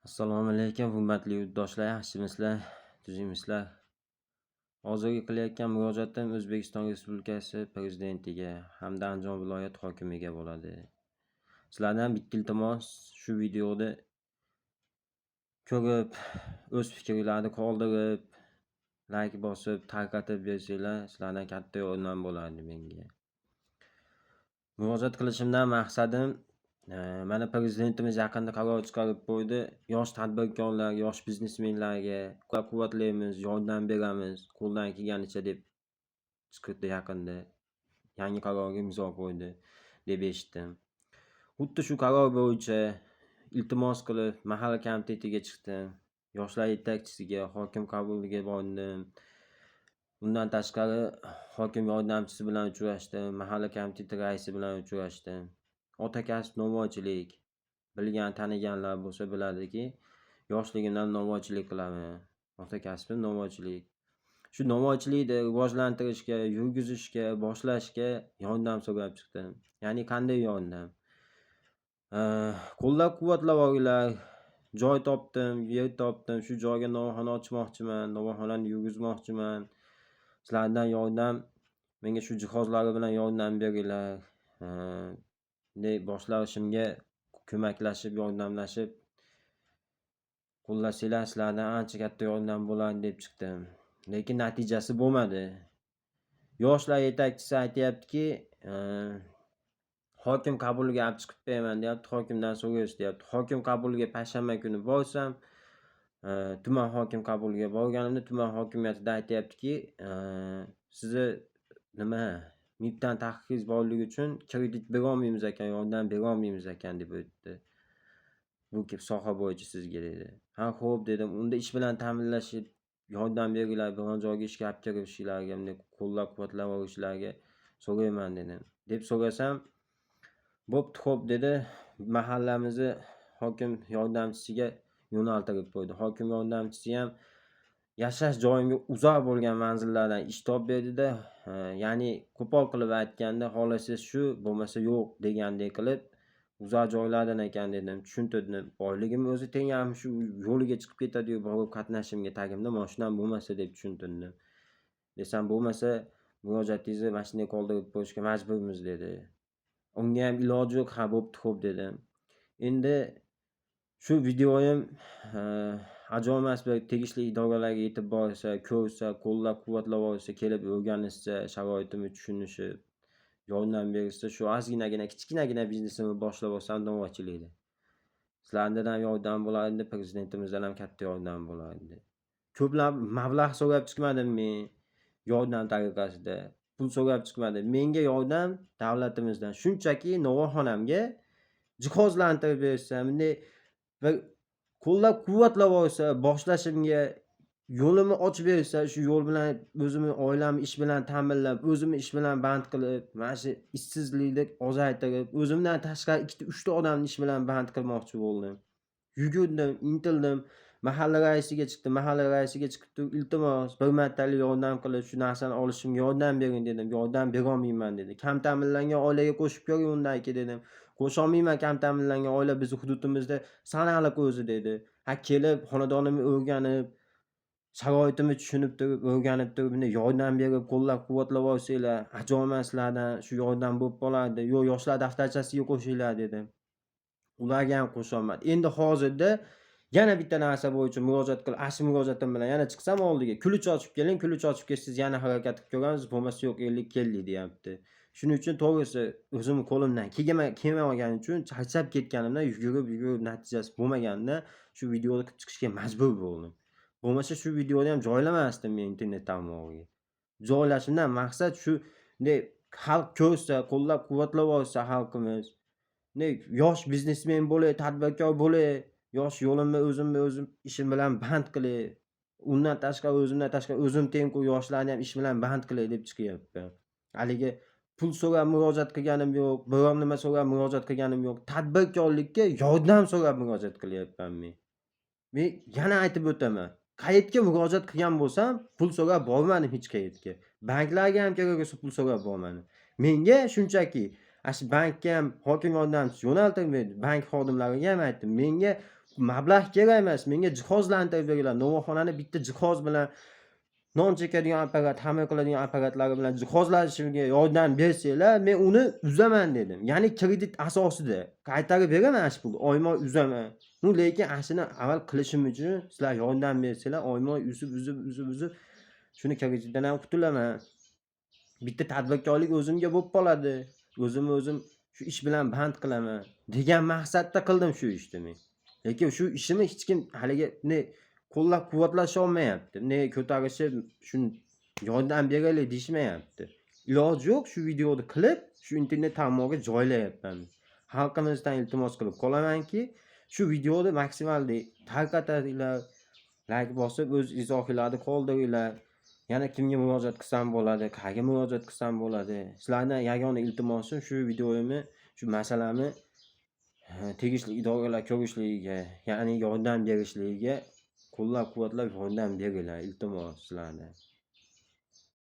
Assalomu alaykum, hurmatli yurtdoshlar, yaxshimisizlar, tuzingmisizlar? Hozirgi qilayotgan murojaatim O'zbekiston Respublikasi Prezidentiga hamda Andijon viloyat hokimiga bo'ladi. Sizlardan bitta iltimos, shu videoni ko'rib, o'z fikrlarni qoldirib, like bosib, tarqatib bersanglar, sizlardan katta yordam bo'ladi menga. Murojaat qilishimdan maqsadim, mana Prezidentimiz yaqinda qaror chiqarib qo'ydi. Yosh tadbirkorlar, yosh biznesmenlarga qo'llab-quvvatlaymiz, yordam beramiz, qo'ldan kelganicha deb chiqdi yaqinda. Yangi qarorga imzo qo'ydi deb eshitdim. Xuddi shu qaror bo'yicha iltimos qilib mahalla komitetiga chiqdim. Yoshlar yetakchisiga, hokim qabuliga bordim. Bundan tashqari hokim yordamchisi bilan uchrashdim, mahalla komiteti raisi bilan uchrashdim. Ota kasb novvoychilik. Bilgan, taniganlar bo'lsa biladiki, yoshligimdan novvoychilik qilaman. Ota kasbim novvoychilik. Shu novvoychilikni rivojlantirishga, yurgizishga, boshlashga yordam so'rab chiqdim. Ya'ni qanday yordam? Qo'llab-quvvatlab olinglar. Joy topdim, yer topdim. Shu joyga novvoyxona ochmoqchiman, novvoyxonani yurgizmoqchiman. Sizlardan yordam, menga shu jihozlari bilan yordam beringlar. Boshlashimga ko'maklashib, yordamlashib qo'llasanglar sizlardan ancha katta yordam bo'ladi deb chiqdim. Lekin natijasi bo'lmadi. Yoshlar yetakchisi aytayaptiki, hokim qabuliga olib chiqib beraman deyapti, hokimdan so'rash deyapti. Hokim qabuliga payshanba kuni borsam, tuman hokim qabuliga borganimda tuman hokimiyatida aytayaptiki, sizni MIBdan taqiqingiz borligi uchun kredit bera olmaymiz ekan, yordam bera olmaymiz ekan deb o'tdi. Bu soha bo'yicha sizga dedi. Ha, xo'p dedim. Unda ish bilan ta'minlashib yordam beringlar, biron joyga ishga olib kirishlarga, bunday qo'llab-quvvatlab olishlarga so'rayman dedim. Deb so'rasam, bo'pti, xo'p dedi. Mahallamizni hokim yordamchisiga yo'naltirib qo'ydi. Hokim yordamchisi ham yashash joyimga uzoq bo'lgan manzillardan ish topib berdi-da, ya'ni qo'pol qilib aytganda, xohlasangiz shu, bo'lmasa yo'q degandek qilib, uzoq joylardan ekan dedim, tushuntirdim. Oyligim o'zi tengam shu yo'liga chiqib ketadi-yu, borib qatnashimga tagimda mashinam bo'lmasa deb tushuntirdim. Desam, bo'lmasa murojaatingizni mana shunday qoldirib qo'yishga majburmiz dedi. Unga ham iloji yo'q, ha bo'pti, xo'p dedim. Endi shu videoyim ajoymas bir tegishli idoralarga yetib borsa, ko'rsa, qo'llab-quvvatlab olsa, kelib o'rganishsa, sharoitimni tushunishib, yordam berishsa, shu ozginagina, kichkinagina biznesimni boshlab olsam novvoychilikda. Sizlardan ham yordam bo'lardi, prezidentimizdan ham katta yordam bo'lardi. Ko'plab mablag' so'rab chiqmadim men yordam tariqasida. Pul so'rab chiqmadim. Menga yordam davlatimizdan. Shunchaki novvoyxonamga jihozlantirib bersa, bunday bir qo'llab-quvvatlab olsa, boshlashimga yo'limni ochib bersa, shu yo'l bilan o'zimni oilamni ish bilan ta'minlab, o'zimni ish bilan band qilib, mana shu ishsizlikni ozaytirib, o'zimdan tashqari 2-3 ta odamni ish bilan band qilmoqchi bo'ldim. Yugurdim, intildim, mahalla raisiga chiqdim. Mahalla raisiga chiqib turib, iltimos, bir martalik yordam qilib, shu narsani olishimga yordam bering dedim. Yordam bera olmayman dedi. Kam ta'minlangan oilaga qo'shib ko'ring undan aka dedim. Qo'sha olmayman kam ta'minlangan oila bizni hududimizda sanaqli o'zi dedi. Ha, kelib xonadonimni o'rganib, sharoitimni tushunib turib, o'rganib turib, bunday yordam berib, qo'llab-quvvatlab olsanglar, ajoyib sizlardan shu yordam bo'lib qolardi. Yo'q, yoshlar daftarchasiga qo'shinglar dedi. Ularga ham qo'sholmadi. Endi hozirda yana bitta narsa bo'yicha murojaat qilib, shu murojaatim bilan yana chiqsam oldiga, kulch ochib keling, kulch ochib kelsangiz yana harakat qilib ko'ramiz, bo'lmasa yo'q, ellik keldik deyapti. Shuning uchun to'g'risi o'zimni qo'limdan kelmagani uchun charchab ketganimdan yugurib natijasi bo'lmaganida shu videoni qilib chiqishga majbur bo'ldim. Bo'lmasa shu videoni ham joylamasdim men internet tarmog'iga. Joylashimdan maqsad shunday xalq ko'rsa, qo'llab-quvvatlab olsa xalqimiz. Yosh biznesmen bo'lay, tadbirkor bo'lay, yosh yo'limni o'zim ishim bilan band qilay. Undan tashqari o'zim tengqur yoshlarni ham ish bilan band qilay deb chiqyapman. Haligi pul so'rab murojaat qilganim yo'q, biron nima so'rab murojaat qilganim yo'q. Tadbirkorlikka yordam so'rab murojaat qilyapman men. Men yana aytib o'taman. Qayerga murojaat qilgan bo'lsam, pul so'rab bormadim hech qayerga. Banklarga ham kerak bo'lsa pul so'rab bormadim. Menga shunchaki shu bankka ham hokim yordamchisi yo'naltirib berdi. Bank xodimlariga ham aytdim. Menga mablag' kerak emas, menga jihozlantirib beringlar. Novvoyxonani bitta jihoz bilan non chekadigan apparat, xamir qiladigan apparatlari bilan jihozlashimga yordam bersanglar, men uni uzaman dedim. Ya'ni kredit asosida qaytarib beraman shu pulni, oyma-oy uzaman. Lekin shuni amal qilishim uchun sizlar yordam bersanglar, oyma-oy uzib shuni kreditdan ham qutulaman. Bitta tadbirkorlik o'zimga bo'lib qoladi. O'zim shu ish bilan band qilaman degan maqsadda qildim shu ishni men. Lekin shu ishimni hech kim haligi ne qo'llab-quvvatlasha olmayapti, ne ko'tarishib shuni yordam beraylik deyishmayapti. Iloji yo'q shu videoni qilib, shu internet tarmog'iga joylayapman. Xalqimizdan iltimos qilib qolamanki, shu videoni maksimal tarqatadilar, like bosib o'z izohinglarni qoldiringlar. Yana kimga murojaat qilsam bo'ladi, qayerga murojaat qilsam bo'ladi? Sizlardan yagona iltimosim shu videomni, shu masalani tegishli idoralar ko'rishligiga, ya'ni yordam berishligiga qo'llab-quvvatlab yordam beringlar, iltimos sizlardan.